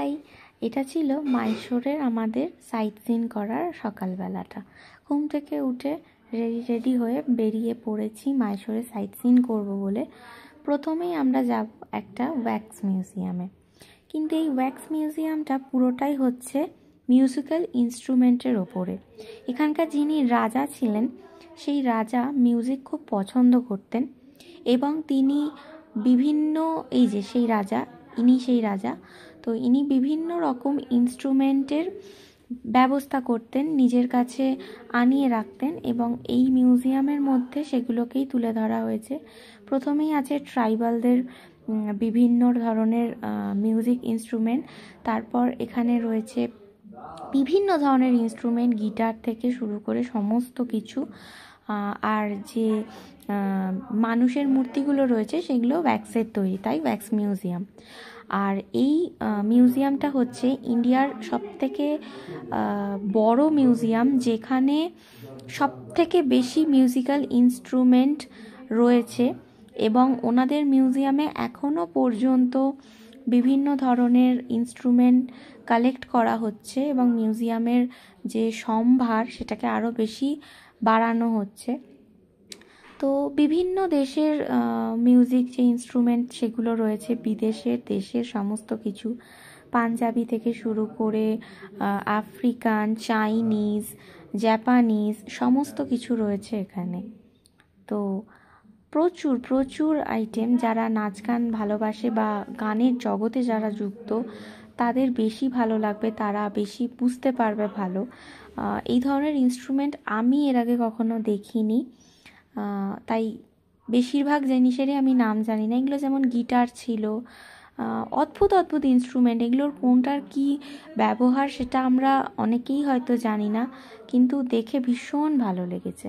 High, এটা ছিল মাইশোরের আমাদের সাইট সিন করার সকালবেলাটা। ঘুম থেকে উঠে রেডি হয়ে বেরিয়ে পড়েছি মাইশোরে সাইট সিন করবো বলে। প্রথমেই আমরা যাব একটা ওয়্যাক্স মিউজিয়ামে। কিন্তু এই ওয়্যাক্স মিউজিয়ামটা পুরোটাই হচ্ছে মিউজিক্যাল ইনস্ট্রুমেন্টের ওপরে। এখানকার যিনি রাজা ছিলেন, সেই রাজা মিউজিক খুব পছন্দ করতেন এবং তিনি বিভিন্ন সেই রাজা তো ইনি বিভিন্ন রকম ইনস্ট্রুমেন্টের ব্যবস্থা করতেন, নিজের কাছে আনিয়ে রাখতেন এবং এই মিউজিয়ামের মধ্যে সেগুলোকেই তুলে ধরা হয়েছে। প্রথমেই আছে ট্রাইবালদের বিভিন্ন ধরনের মিউজিক ইনস্ট্রুমেন্ট, তারপর এখানে রয়েছে বিভিন্ন ধরনের ইনস্ট্রুমেন্ট, গিটার থেকে শুরু করে সমস্ত কিছু। আর যে মানুষের মূর্তিগুলো রয়েছে সেগুলো ওয়্যাক্সের তৈরি, তাই ওয়্যাক্স মিউজিয়াম। আর এই মিউজিয়ামটা হচ্ছে ইন্ডিয়ার সবথেকে বড় মিউজিয়াম, যেখানে সবথেকে বেশি মিউজিক্যাল ইনস্ট্রুমেন্ট রয়েছে এবং ওনাদের মিউজিয়ামে এখনও পর্যন্ত বিভিন্ন ধরনের ইনস্ট্রুমেন্ট কালেক্ট করা হচ্ছে এবং মিউজিয়ামের যে সম্ভার সেটাকে আরও বেশি বাড়ানো হচ্ছে। তো বিভিন্ন দেশের মিউজিক যে ইনস্ট্রুমেন্ট সেগুলো রয়েছে, বিদেশের দেশের সমস্ত কিছু, পাঞ্জাবি থেকে শুরু করে আফ্রিকান, চাইনিজ, জাপানিজ সমস্ত কিছু রয়েছে এখানে। তো প্রচুর প্রচুর আইটেম, যারা নাচ গান ভালোবাসে বা গানের জগতে যারা যুক্ত তাদের বেশি ভালো লাগবে, তারা বেশি বুঝতে পারবে ভালো। এই ধরনের ইনস্ট্রুমেন্ট আমি এর আগে কখনো দেখিনি, তাই বেশিরভাগ জিনিসেরই আমি নাম জানি না। এগুলো যেমন গিটার ছিল, অদ্ভুত অদ্ভুত ইনস্ট্রুমেন্ট, এগুলোর কোনটার কি ব্যবহার সেটা আমরা অনেকেই হয়তো জানি না, কিন্তু দেখে ভীষণ ভালো লেগেছে।